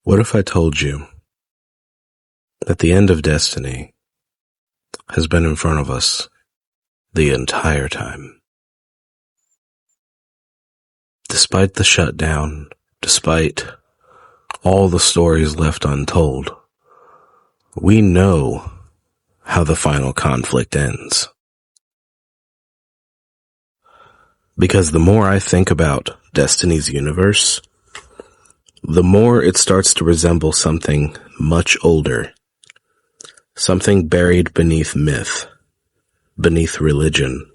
What if I told you that the end of destiny has been in front of us the entire time? Despite the shutdown, despite all the stories left untold, we know how the final conflict ends. Because the more I think about Destiny's universe, the more it starts to resemble something much older, something buried beneath myth, beneath religion,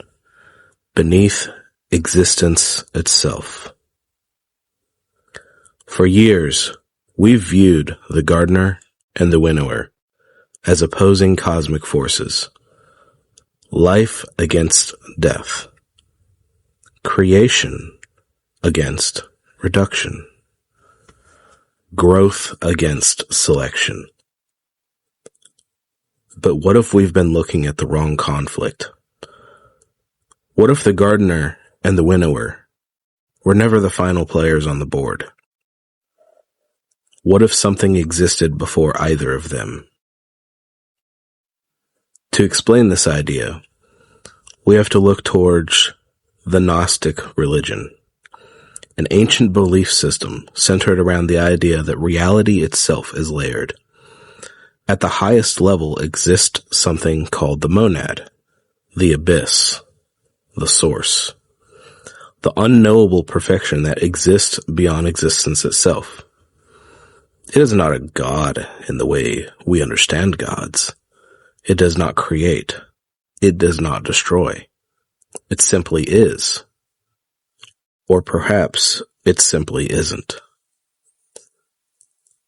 beneath existence itself. For years, we've viewed the Gardener and the Winnower as opposing cosmic forces, life against death, creation against reduction, growth against selection. But what if we've been looking at the wrong conflict? What if the Gardener and the Winnower were never the final players on the board? What if something existed before either of them? To explain this idea, we have to look towards the Gnostic religion, an ancient belief system centered around the idea that reality itself is layered. At the highest level exists something called the monad, the abyss, the source, the unknowable perfection that exists beyond existence itself. It is not a god in the way we understand gods. It does not create. It does not destroy. It simply is. Or perhaps it simply isn't.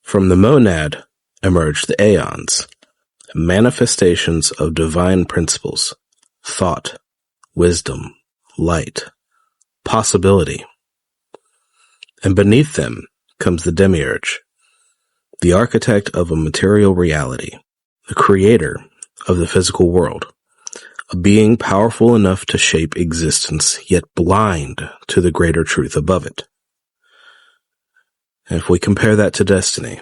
From the monad emerged the aeons, manifestations of divine principles, thought, wisdom, light, possibility. And beneath them comes the demiurge, the architect of a material reality, the creator of the physical world, a being powerful enough to shape existence, yet blind to the greater truth above it. And if we compare that to destiny,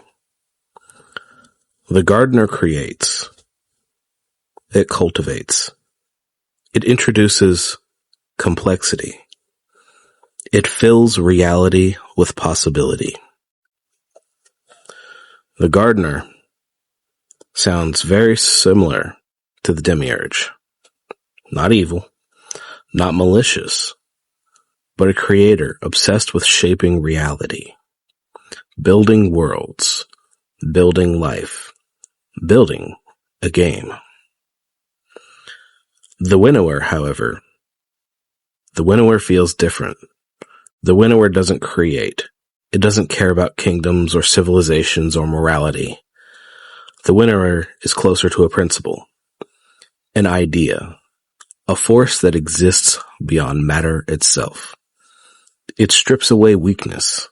the Gardener creates, it cultivates, it introduces complexity, it fills reality with possibility. The Gardener sounds very similar to the demiurge. Not evil, not malicious, but a creator obsessed with shaping reality, building worlds, building life, building a game. The Winnower, however, the Winnower feels different. The Winnower doesn't create. It doesn't care about kingdoms or civilizations or morality. The Winnower is closer to a principle, an idea, a force that exists beyond matter itself. It strips away weakness.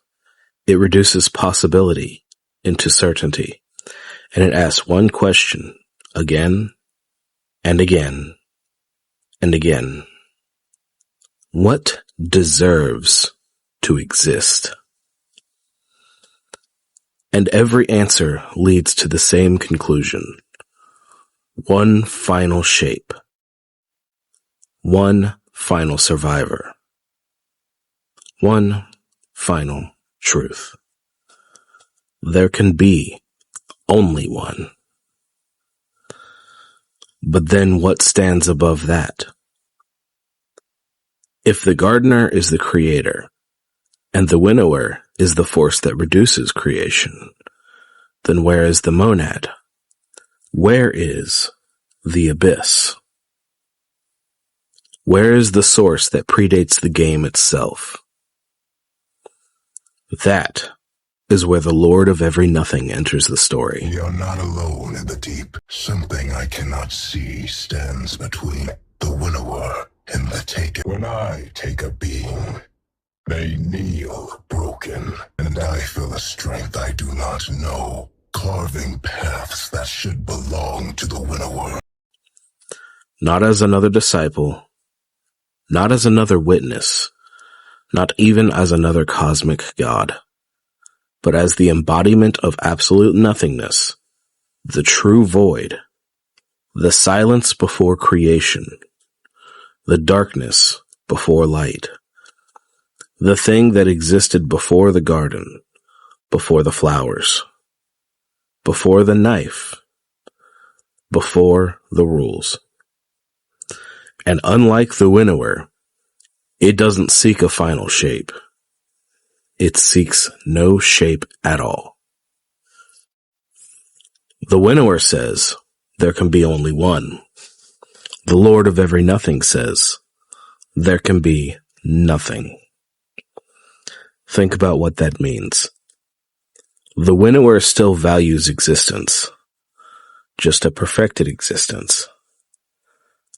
It reduces possibility into certainty. And it asks one question again and again and again. What deserves to exist? And every answer leads to the same conclusion. One final shape. One final survivor. One final truth. There can be only one. But then what stands above that? If the Gardener is the creator, and the Winnower is the force that reduces creation, then where is the monad? Where is the abyss? Where is the source that predates the game itself? That is where the Lord of Every Nothing enters the story. You're not alone in the deep. Something I cannot see stands between the Winnower and the Taker. When I take a being, they kneel broken, and I feel a strength I do not know, carving paths that should belong to the Winnower. Not as another disciple, not as another witness, not even as another cosmic god, but as the embodiment of absolute nothingness, the true void, the silence before creation, the darkness before light, the thing that existed before the garden, before the flowers, before the knife, before the rules. And unlike the winnower, it doesn't seek a final shape. It seeks no shape at all. The winnower says there can be only one. The Lord of every nothing says there can be nothing. Think about what that means. The winnower still values existence, just a perfected existence.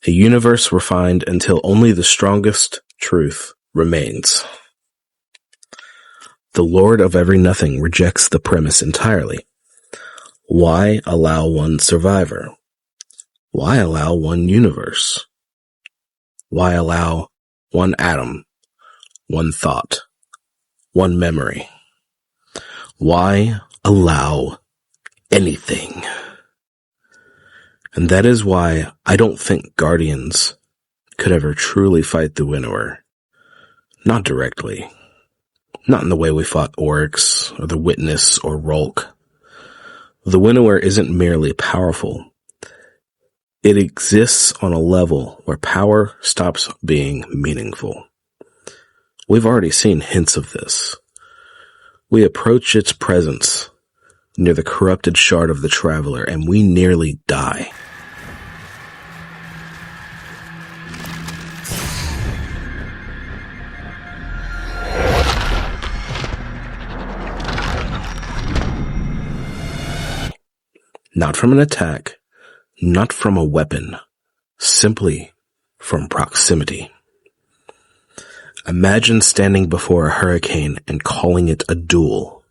A universe refined until only the strongest truth remains. The Lord of every nothing rejects the premise entirely. Why allow one survivor? Why allow one universe? Why allow one atom, one thought, one memory? Why allow anything? And that is why I don't think Guardians could ever truly fight the winnower. Not directly. Not in the way we fought Oryx, or the Witness, or Rolk. The winnower isn't merely powerful. It exists on a level where power stops being meaningful. We've already seen hints of this. We approach its presence near the corrupted shard of the Traveler, and we nearly die. Not from an attack, not from a weapon, simply from proximity. Imagine standing before a hurricane and calling it a duel.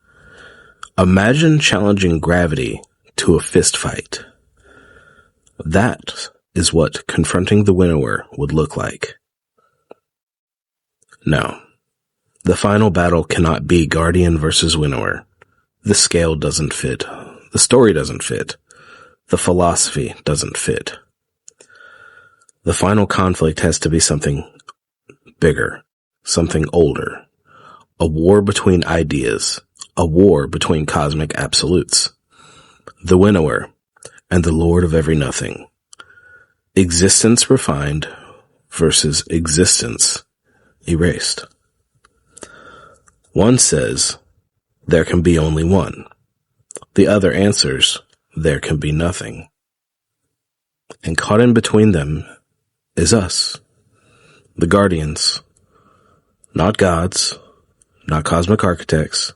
Imagine challenging gravity to a fist fight. That is what confronting the winnower would look like. No, the final battle cannot be Guardian versus winnower. The scale doesn't fit. The story doesn't fit. The philosophy doesn't fit. The final conflict has to be something bigger, something older. A war between ideas, a war between cosmic absolutes. The winnower and the Lord of every nothing. Existence refined versus existence erased. One says, there can be only one. The other answers, there can be nothing. And caught in between them is us, the Guardians. Not gods, not cosmic architects,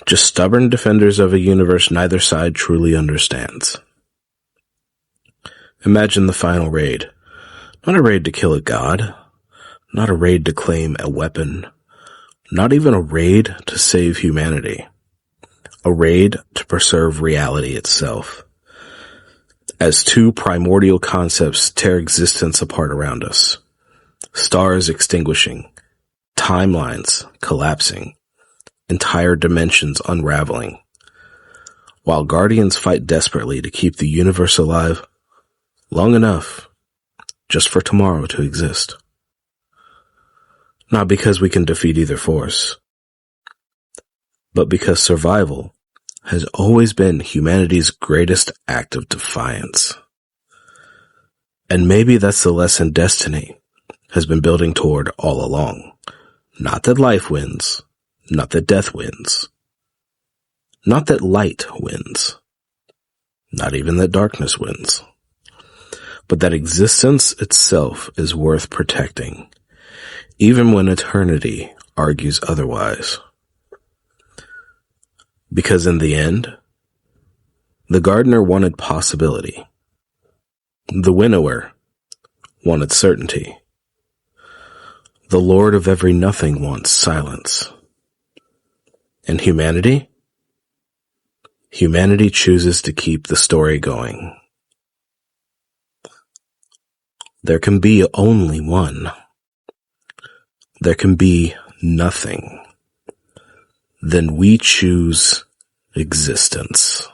just stubborn defenders of a universe neither side truly understands. Imagine the final raid. Not a raid to kill a god, not a raid to claim a weapon, not even a raid to save humanity. A raid to preserve reality itself. As two primordial concepts tear existence apart around us. Stars extinguishing, timelines collapsing, entire dimensions unraveling. While Guardians fight desperately to keep the universe alive long enough just for tomorrow to exist. Not because we can defeat either force, but because survival has always been humanity's greatest act of defiance. And maybe that's the lesson Destiny has been building toward all along. Not that life wins, not that death wins, not that light wins, not even that darkness wins, but that existence itself is worth protecting, even when eternity argues otherwise. Because in the end, the gardener wanted possibility. The winnower wanted certainty. The Lord of every nothing wants silence. And humanity? Humanity chooses to keep the story going. There can be only one. There can be nothing. then we choose existence.